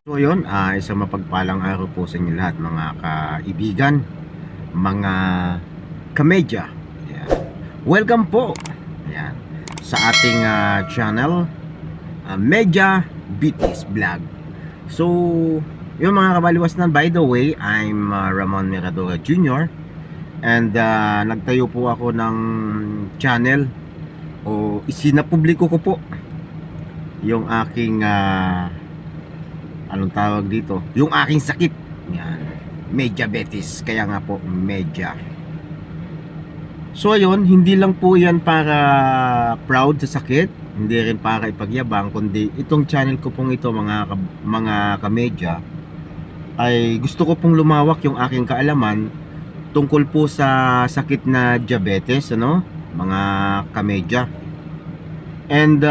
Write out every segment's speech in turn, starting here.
So yun, isang mapagpalang araw po sa inyo lahat mga kaibigan, mga kamedya. Ayan. Welcome po ayan, sa ating channel, Medya BTS Vlog. So, yung mga kabaliwasnan, by the way, I'm Ramon Miradora Jr. And nagtayo po ako ng channel o isinapubliko ko po yung aking anong tawag dito, yung aking sakit. Yan, Mediabetes, kaya nga po Medya. So ayun, hindi lang po yan para proud sa sakit, hindi rin para ipagyabang, kundi itong channel ko pong ito mga kamedya, ay gusto ko pong lumawak yung aking kaalaman tungkol po sa sakit na diabetes, ano, mga kamedya. And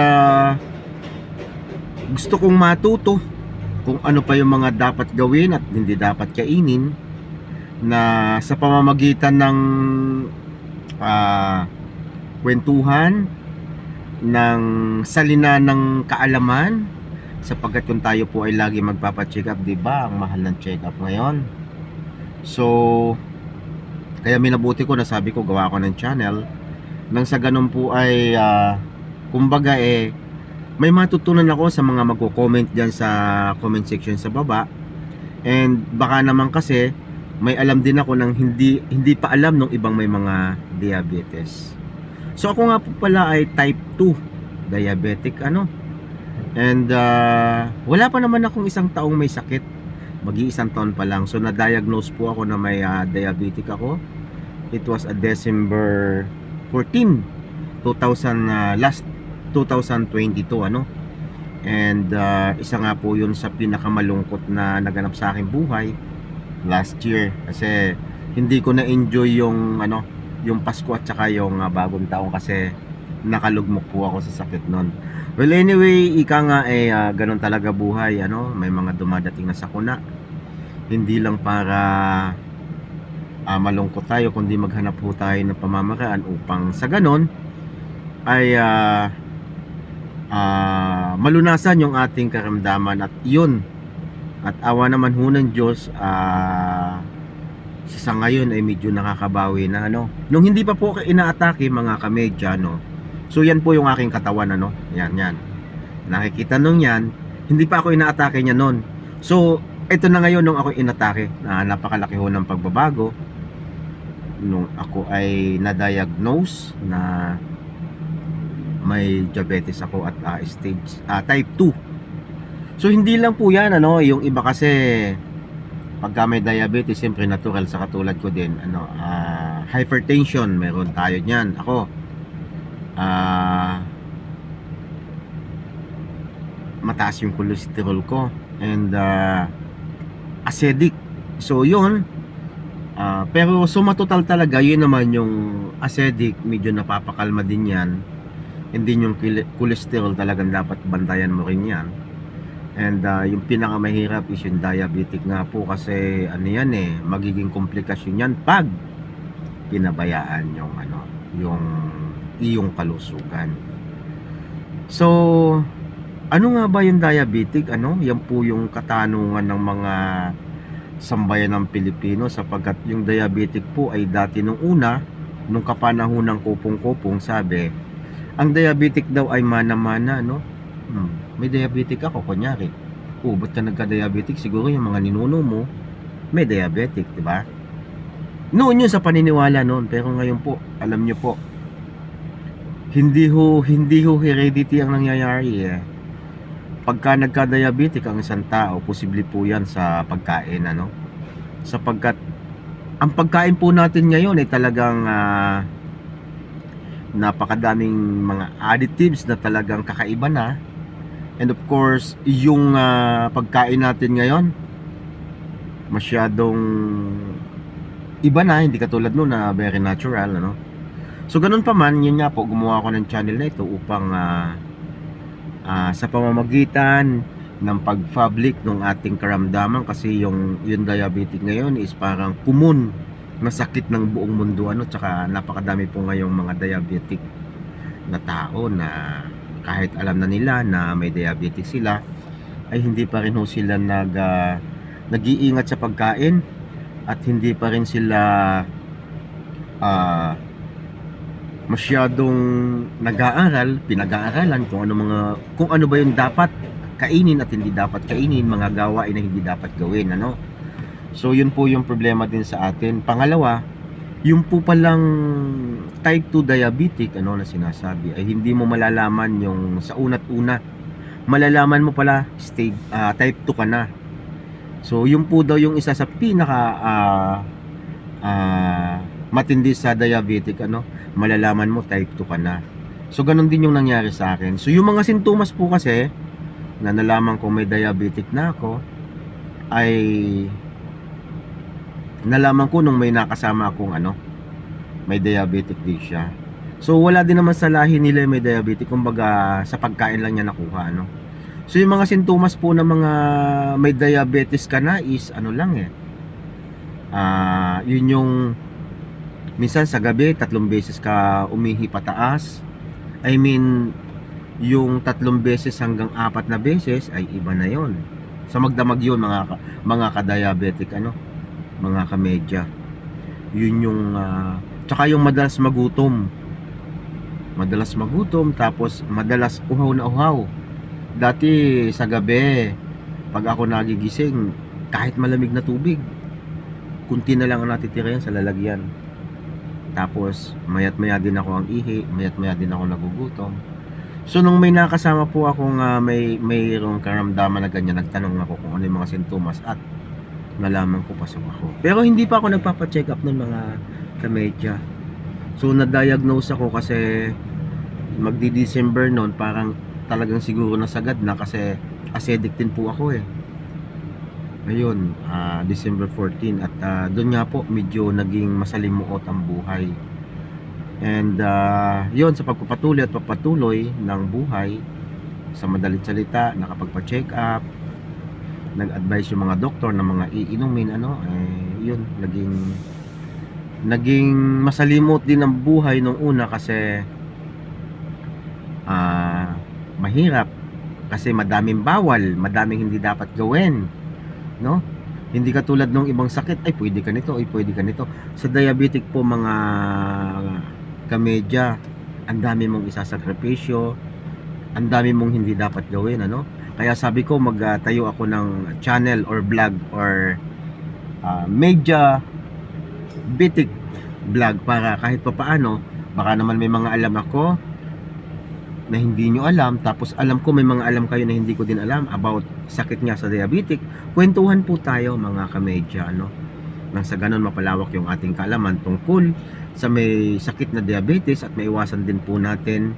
gusto kong matuto kung ano pa yung mga dapat gawin at hindi dapat kainin na sa pamamagitan ng kwentuhan, ng salina ng kaalaman, sapagkat kung tayo po ay lagi magpapacheck up, di ba? Ang mahal ng check up ngayon. So, kaya minabuti ko na sabi ko gawa ko ng channel nang sa ganun po ay kumbaga may matutunan ako sa mga magko-comment dyan sa comment section sa baba. And baka naman kasi may alam din ako ng hindi pa alam ng ibang may mga diabetes. So ako nga po pala ay type 2 diabetic, ano. And wala pa naman akong isang taong may sakit. Mag-iisang taon pa lang. So na-diagnose po ako na may diabetic ako. It was a December 14, 2000 last 2022, ano. And isa nga po yun sa pinakamalungkot na naganap sa aking buhay last year, kasi hindi ko na enjoy yung ano, yung Pasko at saka yung bagong taon, kasi nakalugmok po ako sa sakit nun. Well anyway, ika nga ganun talaga buhay, ano. May mga dumadating na sakuna, hindi lang para malungkot tayo, kundi maghanap po tayo ng pamamaraan upang sa ganun ay malunasan yung ating karamdaman. At yun, at awa naman ho ng Diyos, sa ngayon ay medyo nakakabawi na, ano. Nung hindi pa po inaatake mga kamedya, no, so yan po yung aking katawan, ano. Yan, nakikita nung yan, hindi pa ako inaatake niya nun. So ito na ngayon nung ako inatake, napakalaki ho ng pagbabago nung ako ay na-diagnose na may diabetes ako at stage type 2. So hindi lang po yan, ano. Yung iba kasi pagka may diabetes, siyempre natural sa katulad ko din, ano, hypertension, meron tayo niyan. Ako mataas yung cholesterol ko, and acidic. So yun, pero suma total talaga, yun naman yung acidic, medyo napapakalma din yan. Hindi yung cholesterol, talagang dapat bantayan mo rin yan. And yung pinakamahirap is yung diabetic nga po, kasi ano yan magiging komplikasyon yan pag pinabayaan yung ano, yung iyong kalusugan. So ano nga ba yung diabetic, ano? Yan po yung katanungan ng mga sambayan ng Pilipino, sapagkat yung diabetic po ay dati nung una, nung kapanahon ng kupong-kupong, sabi ang diabetic daw ay mana-mana, no? May diabetic ako, kunyari. Ba't ka nagka-diabetic? Siguro yung mga ninuno mo may diabetic, di ba? Noon yun sa paniniwala noon, pero ngayon po, alam nyo po, hindi ho heredity ang nangyayari. Pagka nagka-diabetic ang isang tao, posible po yan sa pagkain, ano? Sapagkat ang pagkain po natin ngayon ay talagang napakadaming mga additives na talagang kakaiba na. And of course, yung pagkain natin ngayon masyadong iba na, hindi katulad noon na very natural, ano. So ganun pa man, yun nga po, gumawa ako ng channel na ito upang sa pamamagitan ng pag-public ng ating karamdaman, kasi yung diabetic ngayon is parang common na sakit ng buong mundo, ano. Tsaka napakadami po ngayong mga diabetic na tao na kahit alam na nila na may diabetes sila, ay hindi pa rin ho sila nag-iingat sa pagkain at hindi pa rin sila ah, masyadong nag-aaral, pinag-aaralan kung ano ba yung dapat kainin at hindi dapat kainin, mga gawain na hindi dapat gawin, ano. So yun po yung problema din sa atin. Pangalawa, yung po palang type 2 diabetic na sinasabi ay hindi mo malalaman yung sa una't una. Malalaman mo pala type 2 ka na. So yun po daw yung isa sa pinaka matindi sa diabetic, malalaman mo type 2 ka na. So ganun din yung nangyari sa akin. So yung mga sintomas po kasi na nalaman ko may diabetic na ako ay nalaman ko nung may nakasama akong may diabetic din siya. So wala din naman sa lahi nila may diabetic, kumbaga sa pagkain lang niya nakuha, So yung mga sintomas po ng mga may diabetes ka na is yun yung minsan sa gabi 3 beses ka umihi pataas. I mean yung 3 beses hanggang 4 na beses ay iba na yon. Sa magdamag yun mga ka-diabetic, mga kamedya. Yun yung tsaka yung madalas magutom, tapos madalas uhaw na uhaw. Dati sa gabi pag ako nagigising, kahit malamig na tubig, kunti na lang ang natitira yan sa lalagyan. Tapos mayat maya din ako ang ihi, mayat maya din ako nagugutom. So nung may nakasama po akong mayroong karamdaman na ganyan, nagtanong ako kung ano yung mga sintomas at nalaman ko pasok ako. Pero hindi pa ako nagpapa-check up ng mga kamedya. So na-diagnose ako kasi magdi-December noon, parang talagang siguro nasagad na kasi acidic din po ako Ayun, December 14 at doon nga po medyo naging masalimuot ang buhay. And yun, sa pagpapatuloy at papatuloy ng buhay, sa madalit salita, nakapagpa-check up, nag-advise yung mga doktor na mga iinumin, yun, naging masalimot din ang buhay nung una kasi mahirap kasi madaming bawal, madaming hindi dapat gawin, hindi katulad ng ibang sakit, ay pwede ka nito, ay pwede ka nito. Sa diabetic po mga kamedya, ang dami mong isasakripisyo, ang dami mong hindi dapat gawin, Kaya sabi ko magtayo ako ng channel or vlog or media bitik vlog para kahit papaano, baka naman may mga alam ako na hindi nyo alam, tapos alam ko may mga alam kayo na hindi ko din alam about sakit nga sa diabetic. Kwentuhan po tayo mga kamedya, nang sa ganun mapalawak yung ating kaalaman tungkol sa may sakit na diabetes at maiwasan din po natin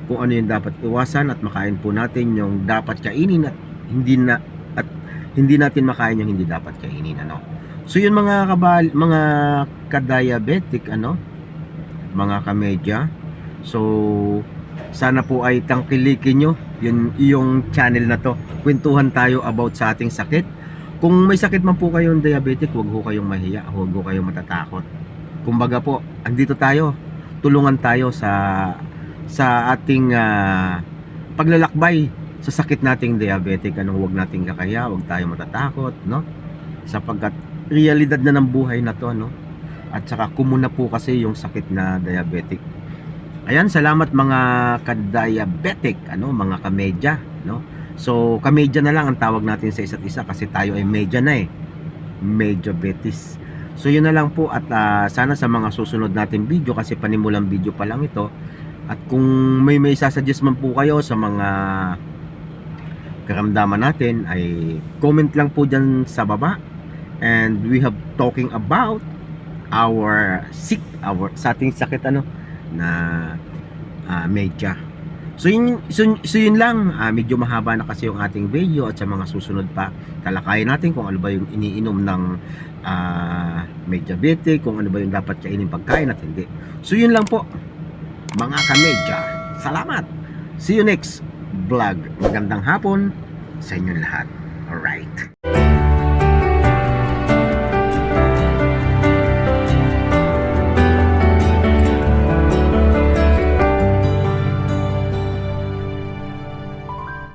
kung ano yung dapat iwasan at makain po natin yung dapat kainin at hindi natin makain yung hindi dapat kainin, So yun mga ka-diabetic, mga kamedya. So sana po ay tangkilikin nyo yung channel na to. Kwentuhan tayo about sa ating sakit. Kung may sakit man po kayong diabetic, huwag ho kayong mahiya, huwag ho kayong matatakot. Kumbaga po, andito tayo, tulungan tayo sa ating paglalakbay sa sakit nating diabetic. Huwag nating kakaya, huwag tayo matatakot, sapagkat realidad na ng buhay na to, at saka kumuna po kasi yung sakit na diabetic. Ayan, salamat mga ka-diabetic, mga kamedya, So kamedya na lang ang tawag natin sa isa't isa kasi tayo ay medya na medyabetes. So yun na lang po at sana sa mga susunod natin video, kasi panimulang video pa lang ito, at kung may sasuggest man po kayo sa mga karamdaman natin, ay comment lang po dyan sa baba. And we have talking about sa ating sakit na medya. So yun lang, medyo mahaba na kasi yung ating video, at sa mga susunod pa talakayin natin kung ano ba yung iniinom ng medyabetic, kung ano ba yung dapat kainin pagkain at hindi. So yun lang po mga kamedya, salamat, see you next vlog. Magandang hapon sa inyong lahat. Alright.